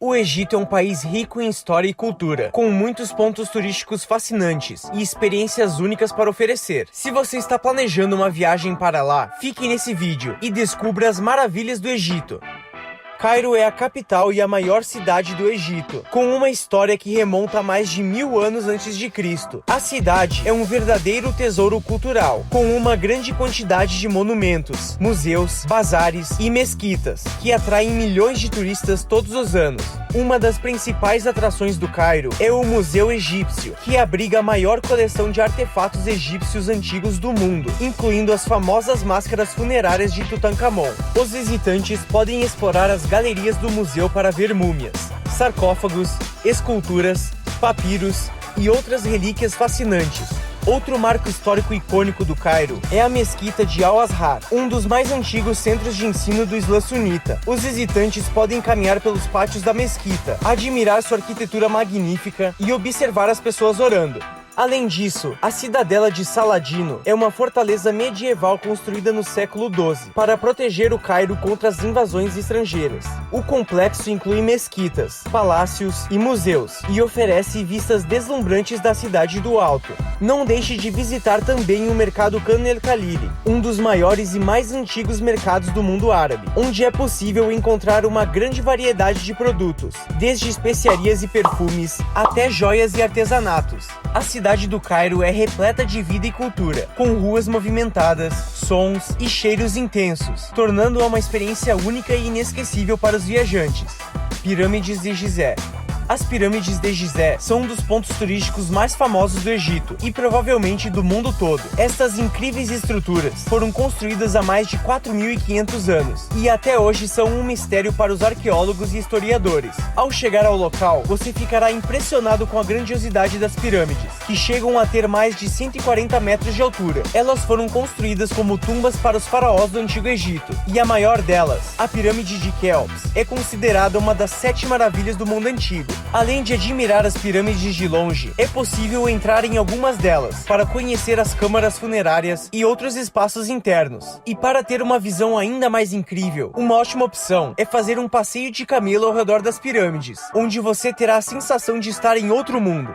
O Egito é um país rico em história e cultura, com muitos pontos turísticos fascinantes e experiências únicas para oferecer. Se você está planejando uma viagem para lá, fique nesse vídeo e descubra as maravilhas do Egito. Cairo é a capital e a maior cidade do Egito, com uma história que remonta a mais de 1000 anos antes de Cristo. A cidade é um verdadeiro tesouro cultural, com uma grande quantidade de monumentos, museus, bazares e mesquitas, que atraem milhões de turistas todos os anos. Uma das principais atrações do Cairo é o Museu Egípcio, que abriga a maior coleção de artefatos egípcios antigos do mundo, incluindo as famosas máscaras funerárias de Tutankhamon. Os visitantes podem explorar as galerias do museu para ver múmias, sarcófagos, esculturas, papiros e outras relíquias fascinantes. Outro marco histórico icônico do Cairo é a Mesquita de Al-Azhar, um dos mais antigos centros de ensino do Islã sunita. Os visitantes podem caminhar pelos pátios da mesquita, admirar sua arquitetura magnífica e observar as pessoas orando. Além disso, a cidadela de Saladino é uma fortaleza medieval construída no século XII para proteger o Cairo contra as invasões estrangeiras. O complexo inclui mesquitas, palácios e museus e oferece vistas deslumbrantes da cidade do alto. Não deixe de visitar também o mercado Khan el-Khalili, um dos maiores e mais antigos mercados do mundo árabe, onde é possível encontrar uma grande variedade de produtos, desde especiarias e perfumes até joias e artesanatos. A cidade do Cairo é repleta de vida e cultura, com ruas movimentadas, sons e cheiros intensos, tornando-a uma experiência única e inesquecível para os viajantes. Pirâmides de Gizé. As pirâmides de Gizé são um dos pontos turísticos mais famosos do Egito e provavelmente do mundo todo. Estas incríveis estruturas foram construídas há mais de 4.500 anos e até hoje são um mistério para os arqueólogos e historiadores. Ao chegar ao local, você ficará impressionado com a grandiosidade das pirâmides, que chegam a ter mais de 140 metros de altura. Elas foram construídas como tumbas para os faraós do Antigo Egito, e a maior delas, a pirâmide de Quéops, é considerada uma das 7 maravilhas do mundo antigo. Além de admirar as pirâmides de longe, é possível entrar em algumas delas para conhecer as câmaras funerárias e outros espaços internos. E para ter uma visão ainda mais incrível, uma ótima opção é fazer um passeio de camelo ao redor das pirâmides, onde você terá a sensação de estar em outro mundo.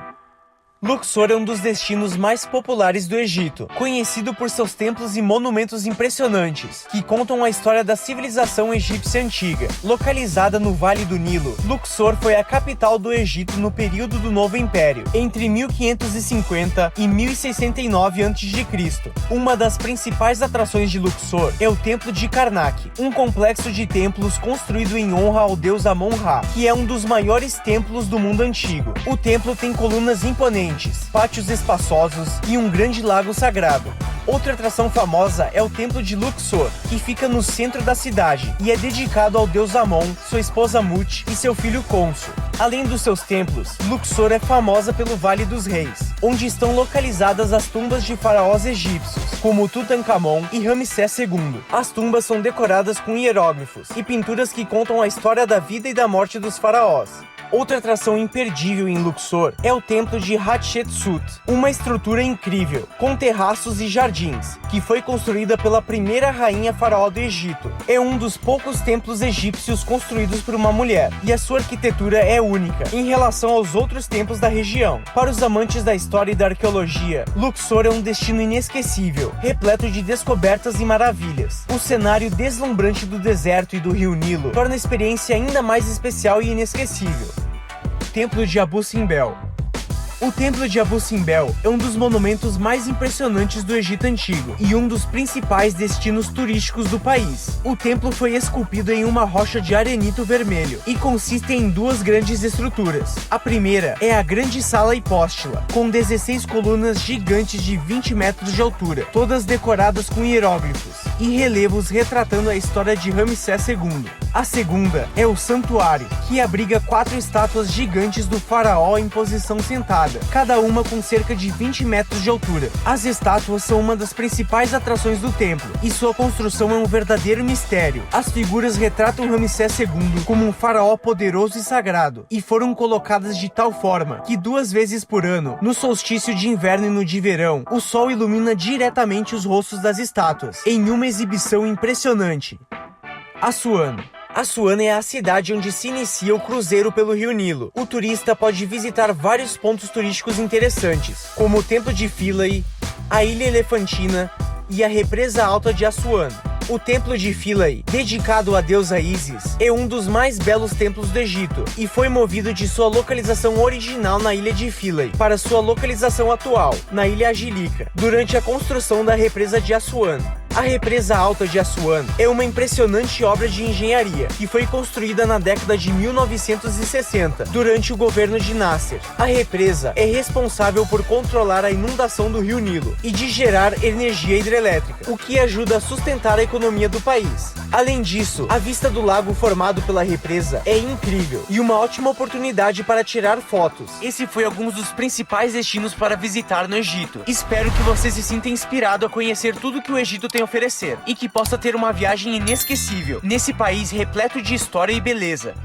Luxor é um dos destinos mais populares do Egito, conhecido por seus templos e monumentos impressionantes, que contam a história da civilização egípcia antiga. Localizada no Vale do Nilo, Luxor foi a capital do Egito no período do Novo Império, entre 1550 e 1069 a.C. Uma das principais atrações de Luxor é o Templo de Karnak, um complexo de templos construído em honra ao deus Amon-Ra, que é um dos maiores templos do mundo antigo. O templo tem colunas imponentes, pátios espaçosos e um grande lago sagrado. Outra atração famosa é o Templo de Luxor, que fica no centro da cidade e é dedicado ao deus Amon, sua esposa Mut e seu filho Khonsu. Além dos seus templos, Luxor é famosa pelo Vale dos Reis, onde estão localizadas as tumbas de faraós egípcios, como Tutankhamon e Ramsés II. As tumbas são decoradas com hieróglifos e pinturas que contam a história da vida e da morte dos faraós. Outra atração imperdível em Luxor é o Templo de Hatshepsut, uma estrutura incrível, com terraços e jardins, que foi construída pela primeira rainha faraó do Egito. É um dos poucos templos egípcios construídos por uma mulher, e a sua arquitetura é única em relação aos outros templos da região. Para os amantes da história e da arqueologia, Luxor é um destino inesquecível, repleto de descobertas e maravilhas. O cenário deslumbrante do deserto e do rio Nilo torna a experiência ainda mais especial e inesquecível. Templo de Abu Simbel. O Templo de Abu Simbel é um dos monumentos mais impressionantes do Egito Antigo e um dos principais destinos turísticos do país. O templo foi esculpido em uma rocha de arenito vermelho e consiste em duas grandes estruturas. A primeira é a Grande Sala Hipóstila, com 16 colunas gigantes de 20 metros de altura, todas decoradas com hieróglifos e relevos retratando a história de Ramsés II. A segunda é o Santuário, que abriga 4 estátuas gigantes do faraó em posição sentada, cada uma com cerca de 20 metros de altura. As estátuas são uma das principais atrações do templo, e sua construção é um verdadeiro mistério. As figuras retratam Ramsés II como um faraó poderoso e sagrado, e foram colocadas de tal forma que 2 vezes por ano, no solstício de inverno e no de verão, o sol ilumina diretamente os rostos das estátuas, em uma exibição impressionante. Assuano. Assuan é a cidade onde se inicia o cruzeiro pelo Rio Nilo. O turista pode visitar vários pontos turísticos interessantes, como o Templo de Philae, a Ilha Elefantina e a Represa Alta de Assuan. O Templo de Philae, dedicado à deusa Ísis, é um dos mais belos templos do Egito e foi movido de sua localização original na ilha de Philae para sua localização atual, na ilha Agilica, durante a construção da Represa de Assuan. A Represa Alta de Assuan é uma impressionante obra de engenharia que foi construída na década de 1960, durante o governo de Nasser. A represa é responsável por controlar a inundação do Rio Nilo e de gerar energia hidrelétrica, o que ajuda a sustentar a economia do país. Além disso, a vista do lago formado pela represa é incrível e uma ótima oportunidade para tirar fotos. Esse foi alguns dos principais destinos para visitar no Egito. Espero que você se sinta inspirado a conhecer tudo que o Egito tem a oferecer e que possa ter uma viagem inesquecível nesse país repleto de história e beleza.